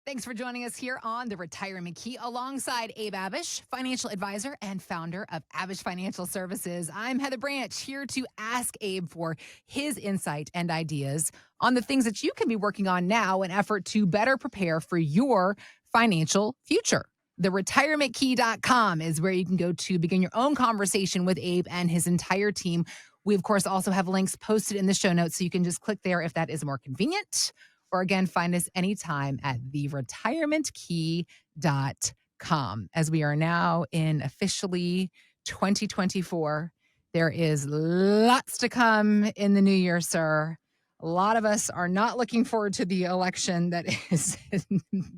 Thanks for joining us here on The Retirement Key alongside Abe Abich, financial advisor and founder of Abich Financial Services. I'm Heather Branch, here to ask Abe for his insight and ideas on the things that you can be working on now in effort to better prepare for your financial future. TheRetirementKey.com is where you can go to begin your own conversation with Abe and his entire team. We, of course, also have links posted in the show notes, so you can just click there if that is more convenient. Or again, find us anytime at theretirementkey.com. As we are now in officially 2024, there is lots to come in the new year, sir. A lot of us are not looking forward to the election that is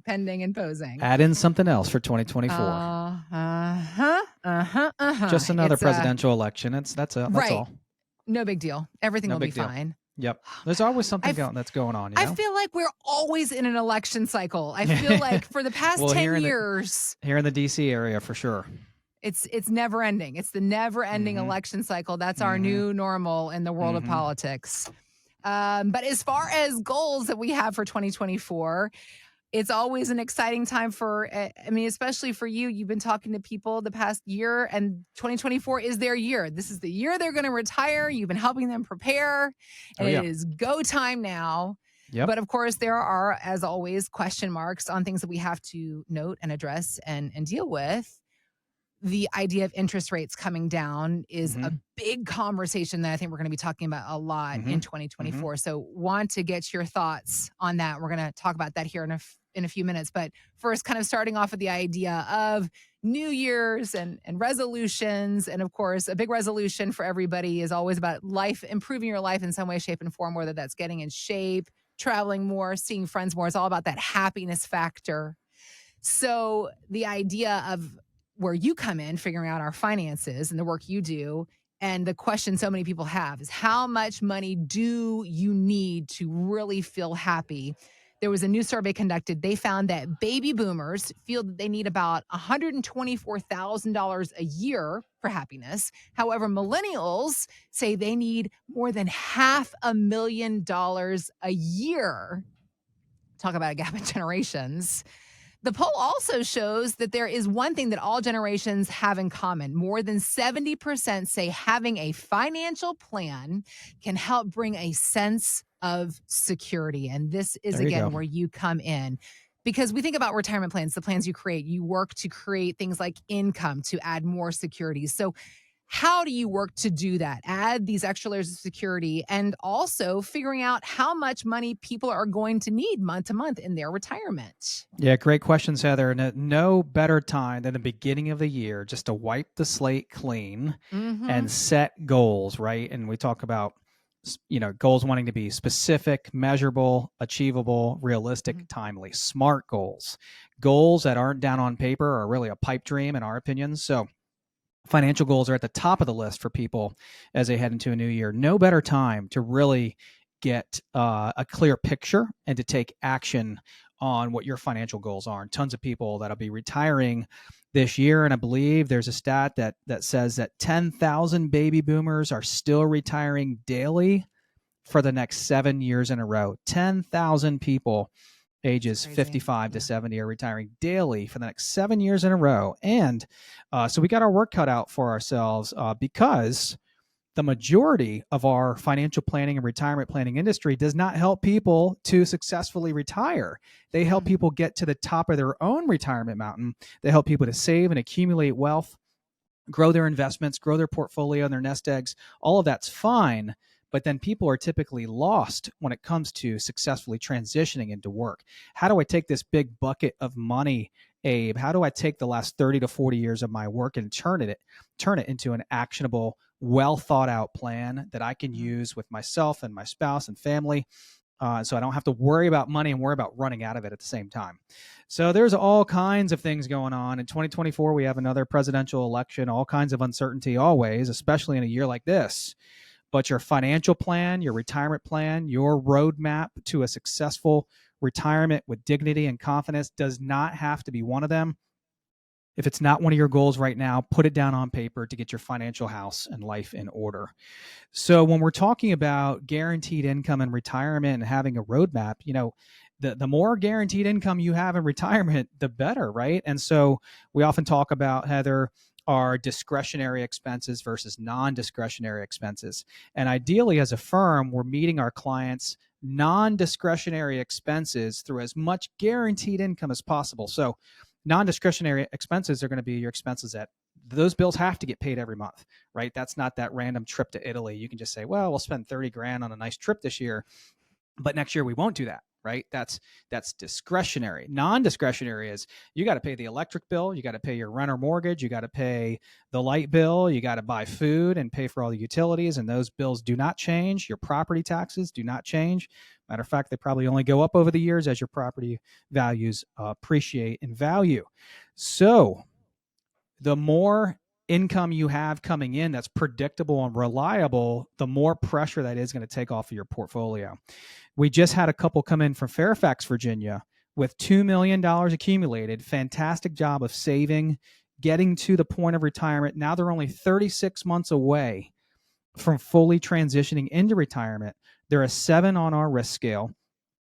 pending and posing. Add in something else for 2024. Just another presidential election. That's all. No big deal. Everything will be fine. Yep. There's always something that's going on. I feel like we're always in an election cycle. I feel like for the past 10 years. Here in the D.C. area, for sure. It's never ending. It's the never ending election cycle. That's our new normal in the world of politics. But as far as goals that we have for 2024, it's always an exciting time especially for you. You've been talking to people the past year, and 2024 is their year. This is the year they're going to retire. You've been helping them prepare, and it is go time now. Yep. But of course, there are, as always, question marks on things that we have to note and address and deal with. The idea of interest rates coming down is a big conversation that I think we're going to be talking about a lot in 2024. So want to get your thoughts on that. We're going to talk about that here in a few minutes. But first, kind of starting off with the idea of New Year's and resolutions. And of course, a big resolution for everybody is always about life, improving your life in some way, shape, and form, whether that's getting in shape, traveling more, seeing friends more. It's all about that happiness factor. So the idea of where you come in, figuring out our finances and the work you do, and the question so many people have is, how much money do you need to really feel happy? There was a new survey conducted. They found that baby boomers feel that they need about $124,000 a year for happiness. However, millennials say they need more than $500,000 a year. Talk about a gap in generations. The poll also shows that there is one thing that all generations have in common. More than 70% say having a financial plan can help bring a sense of security. And this is, again, where you come in. Because we think about retirement plans, the plans you create. You work to create things like income to add more security. So how do you work to do that? Add these extra layers of security, and also figuring out how much money people are going to need month to month in their retirement. Yeah, great questions, Heather. And no better time than the beginning of the year just to wipe the slate clean and set goals, right? And we talk about, goals wanting to be specific, measurable, achievable, realistic, timely, smart goals. Goals that aren't down on paper are really a pipe dream in our opinion. So financial goals are at the top of the list for people as they head into a new year. No better time to really get a clear picture and to take action on what your financial goals are. And tons of people that'll be retiring this year. And I believe there's a stat that says that 10,000 baby boomers are still retiring daily for the next 7 years in a row. 10,000 people ages 55 to 70 are retiring daily for the next 7 years in a row. And so we got our work cut out for ourselves because the majority of our financial planning and retirement planning industry does not help people to successfully retire. They help people get to the top of their own retirement mountain. They help people to save and accumulate wealth, grow their investments, grow their portfolio and their nest eggs. All of that's fine. But then people are typically lost when it comes to successfully transitioning into work. How do I take this big bucket of money, Abe? How do I take the last 30 to 40 years of my work and turn it into an actionable, well thought out plan that I can use with myself and my spouse and family? So I don't have to worry about money and worry about running out of it at the same time. So there's all kinds of things going on. In 2024, we have another presidential election, all kinds of uncertainty always, especially in a year like this. But your financial plan, your retirement plan, your roadmap to a successful retirement with dignity and confidence does not have to be one of them. If it's not one of your goals right now, put it down on paper to get your financial house and life in order. So when we're talking about guaranteed income and retirement and having a roadmap, the more guaranteed income you have in retirement, the better, right? And so we often talk about, Heather, our discretionary expenses versus non-discretionary expenses. And ideally, as a firm, we're meeting our clients' non-discretionary expenses through as much guaranteed income as possible. So non-discretionary expenses are going to be your expenses that those bills have to get paid every month, right? That's not that random trip to Italy. You can just say, well, we'll spend 30 grand on a nice trip this year, but next year we won't do that, right? That's discretionary. Non-discretionary is you got to pay the electric bill, you got to pay your rent or mortgage, you got to pay the light bill, you got to buy food and pay for all the utilities, and those bills do not change. Your property taxes do not change. Matter of fact, they probably only go up over the years as your property values appreciate in value. So the more income you have coming in that's predictable and reliable, the more pressure that is going to take off of your portfolio. We just had a couple come in from Fairfax, Virginia with $2 million accumulated. Fantastic job of saving, getting to the point of retirement. Now they're only 36 months away from fully transitioning into retirement. They're a 7 on our risk scale.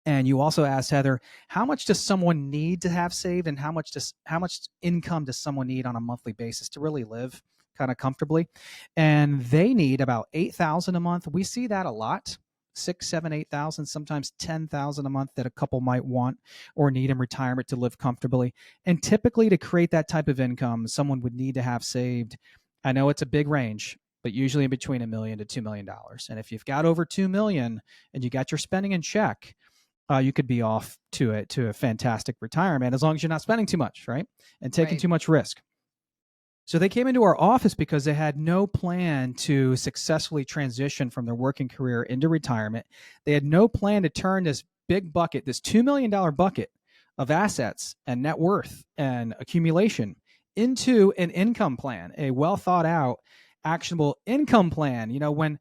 And you also asked, Heather, how much does someone need to have saved, and how much income does someone need on a monthly basis to really live kind of comfortably? And they need about $8,000 a month. We see that a lot. 6, 7, 8,000, sometimes 10,000 a month that a couple might want or need in retirement to live comfortably. And typically, to create that type of income, someone would need to have saved, I know it's a big range, but usually in between $1 million to $2 million. And if you've got over $2 million and you got your spending in check, you could be off to a fantastic retirement as long as you're not spending too much, right? And taking too much risk. So they came into our office because they had no plan to successfully transition from their working career into retirement. They had no plan to turn this big bucket, this $2 million bucket of assets and net worth and accumulation into an income plan, a well thought out, actionable income plan. You know, when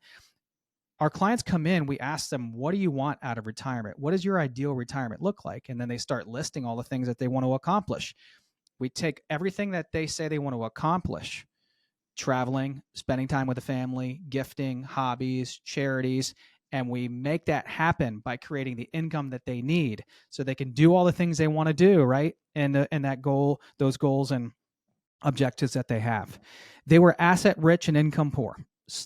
our clients come in, we ask them, what do you want out of retirement? What does your ideal retirement look like? And then they start listing all the things that they want to accomplish. We take everything that they say they want to accomplish, traveling, spending time with the family, gifting, hobbies, charities, and we make that happen by creating the income that they need so they can do all the things they want to do, right? And that goal, those goals and objectives that they have. They were asset rich and income poor.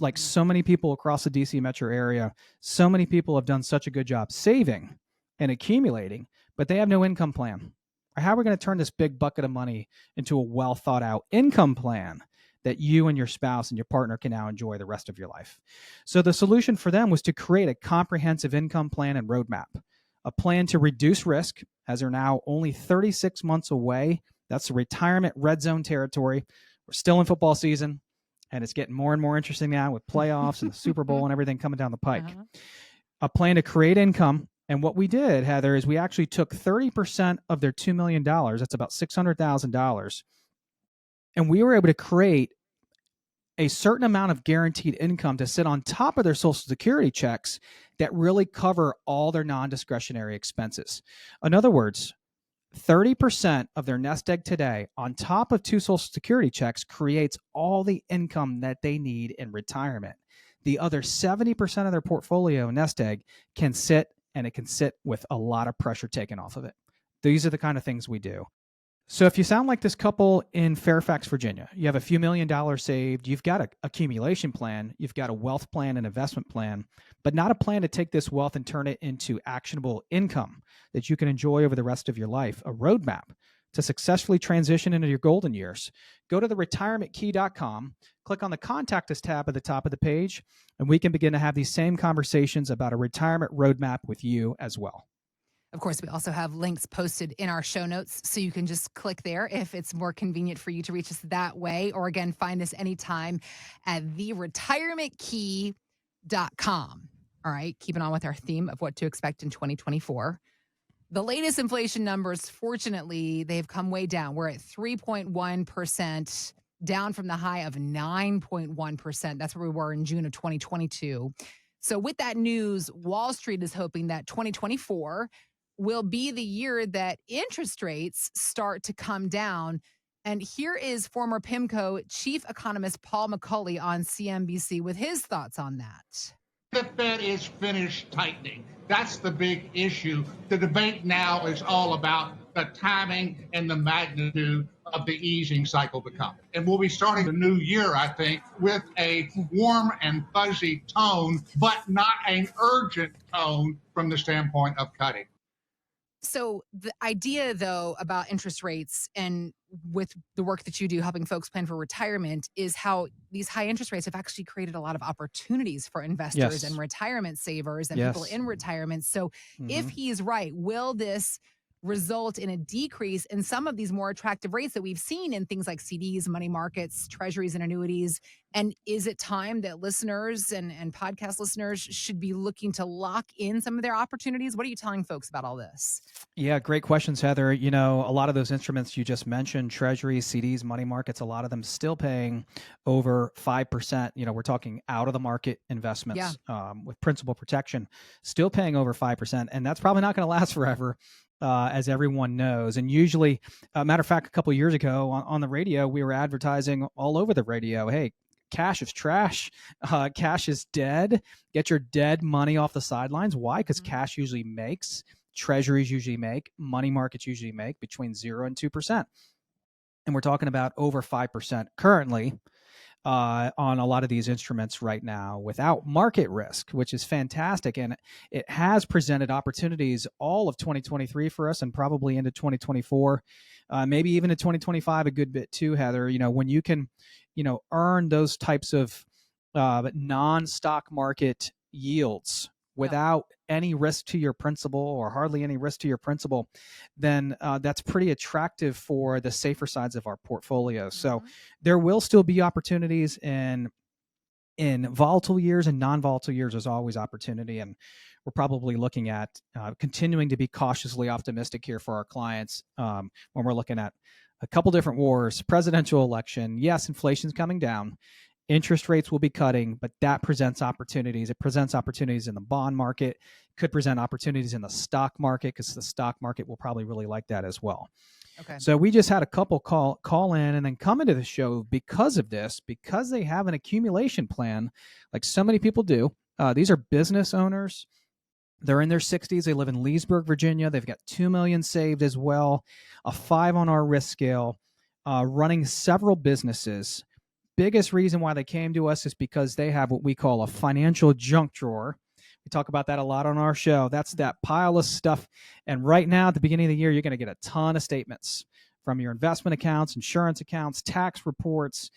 Like so many people across the DC metro area, so many people have done such a good job saving and accumulating, but they have no income plan. How are we going to turn this big bucket of money into a well thought out income plan that you and your spouse and your partner can now enjoy the rest of your life? So the solution for them was to create a comprehensive income plan and roadmap, a plan to reduce risk, as they're now only 36 months away. That's the retirement red zone territory. We're still in football season, and it's getting more and more interesting now with playoffs and the Super Bowl and everything coming down the pike. A plan to create income. And what we did, Heather, is we actually took 30% of their $2 million. That's about $600,000. And we were able to create a certain amount of guaranteed income to sit on top of their Social Security checks that really cover all their non-discretionary expenses. In other words, 30% of their nest egg today on top of 2 Social Security checks creates all the income that they need in retirement. The other 70% of their portfolio nest egg can sit, and it can sit with a lot of pressure taken off of it. These are the kind of things we do. So if you sound like this couple in Fairfax, Virginia, you have a few $1 million saved, you've got an accumulation plan, you've got a wealth plan and investment plan, but not a plan to take this wealth and turn it into actionable income that you can enjoy over the rest of your life, a roadmap to successfully transition into your golden years. Go to theretirementkey.com, click on the Contact Us tab at the top of the page, and we can begin to have these same conversations about a retirement roadmap with you as well. Of course, we also have links posted in our show notes, so you can just click there if it's more convenient for you to reach us that way. Or again, find us anytime at theretirementkey.com. All right, keeping on with our theme of what to expect in 2024. The latest inflation numbers, fortunately, they've come way down. We're at 3.1%, down from the high of 9.1%. That's where we were in June of 2022. So with that news, Wall Street is hoping that 2024 will be the year that interest rates start to come down. And here is former PIMCO chief economist Paul McCulley on CNBC with his thoughts on that. The Fed is finished tightening. That's the big issue. The debate now is all about the timing and the magnitude of the easing cycle to come. And we'll be starting the new year, I think, with a warm and fuzzy tone, but not an urgent tone from the standpoint of cutting. So the idea, though, about interest rates and with the work that you do helping folks plan for retirement is how these high interest rates have actually created a lot of opportunities for investors and Yes. retirement savers and people Yes. in retirement. So if Hmm. he's right, will this result in a decrease in some of these more attractive rates that we've seen in things like CDs, money markets, treasuries, and annuities? And is it time that listeners and podcast listeners should be looking to lock in some of their opportunities? What are you telling folks about all this? Yeah, great questions, Heather. You know, a lot of those instruments you just mentioned, treasuries, CDs, money markets, a lot of them still paying over 5%. You know, we're talking out of the market investments with principal protection, still paying over 5%. And that's probably not going to last forever. As everyone knows. And usually, matter of fact, a couple of years ago on the radio, we were advertising all over the radio. Hey, cash is trash. Cash is dead. Get your dead money off the sidelines. Why? Because cash usually makes, treasuries usually make, money markets usually make between 0 and 2%. And we're talking about over 5% currently on a lot of these instruments right now without market risk, which is fantastic. And it has presented opportunities all of 2023 for us and probably into 2024, maybe even to 2025 a good bit too, Heather. You know, when you can, you know, earn those types of non-stock market yields without any risk to your principal or hardly any risk to your principal, then that's pretty attractive for the safer sides of our portfolio. So there will still be opportunities in volatile years and non-volatile years. There's always opportunity. And we're probably looking at continuing to be cautiously optimistic here for our clients when we're looking at a couple different wars, presidential election. Yes, inflation's coming down. Interest rates will be cutting, but that presents opportunities. It presents opportunities in the bond market, could present opportunities in the stock market because the stock market will probably really like that as well. Okay. So we just had a couple call in and then come into the show because of this, because they have an accumulation plan like so many people do. These are business owners. They're in their 60s. They live in Leesburg, Virginia. They've got $2 million saved as well, a 5 on our risk scale, running several businesses. Biggest reason why they came to us is because they have what we call a financial junk drawer. We talk about that a lot on our show. That's that pile of stuff. And right now, at the beginning of the year, you're going to get a ton of statements from your investment accounts, insurance accounts, tax reports,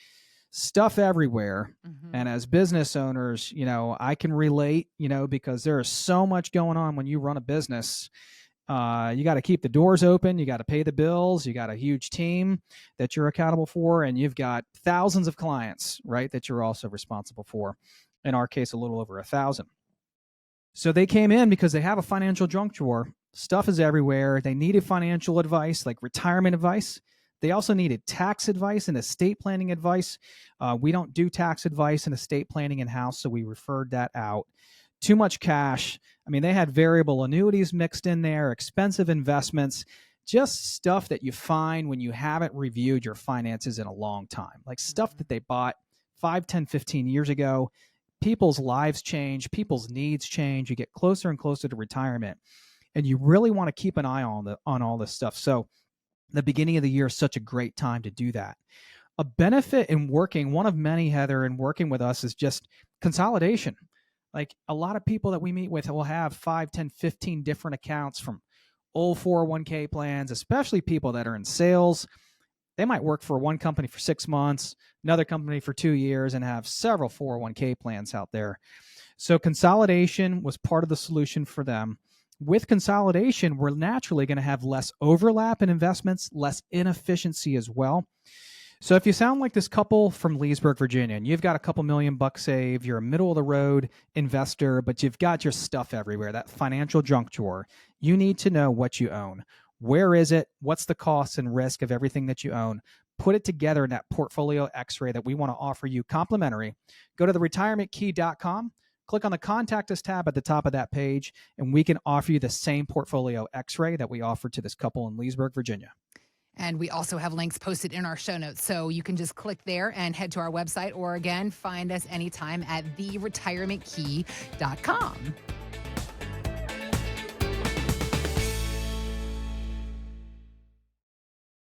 stuff everywhere. And as business owners, you know, I can relate, you know, because there is so much going on when you run a business. You got to keep the doors open. You got to pay the bills. You got a huge team that you're accountable for, and you've got thousands of clients, right, that you're also responsible for. In our case, a little over 1,000. So they came in because they have a financial junk drawer. Stuff is everywhere. They needed financial advice, like retirement advice. They also needed tax advice and estate planning advice. We don't do tax advice and estate planning in-house, so we referred that out. Too much cash. I mean, they had variable annuities mixed in there, expensive investments, just stuff that you find when you haven't reviewed your finances in a long time, like stuff that they bought 5, 10, 15 years ago. People's lives change. People's needs change. You get closer and closer to retirement, and you really want to keep an eye on all this stuff. So the beginning of the year is such a great time to do that. A benefit in working, one of many, Heather, in working with us is just consolidation. Like a lot of people that we meet with will have 5, 10, 15 different accounts from old 401k plans, especially people that are in sales. They might work for one company for 6 months, another company for 2 years, and have several 401k plans out there. So consolidation was part of the solution for them. With consolidation, we're naturally going to have less overlap in investments, less inefficiency as well. So if you sound like this couple from Leesburg, Virginia, and you've got a couple $1,000,000 saved, you're a middle of the road investor, but you've got your stuff everywhere, that financial junk drawer, you need to know what you own. Where is it? What's the cost and risk of everything that you own? Put it together in that portfolio x-ray that we want to offer you complimentary. Go to theretirementkey.com, click on the Contact Us tab at the top of that page, and we can offer you the same portfolio x-ray that we offered to this couple in Leesburg, Virginia. And we also have links posted in our show notes. So you can just click there and head to our website, or again, find us anytime at theretirementkey.com.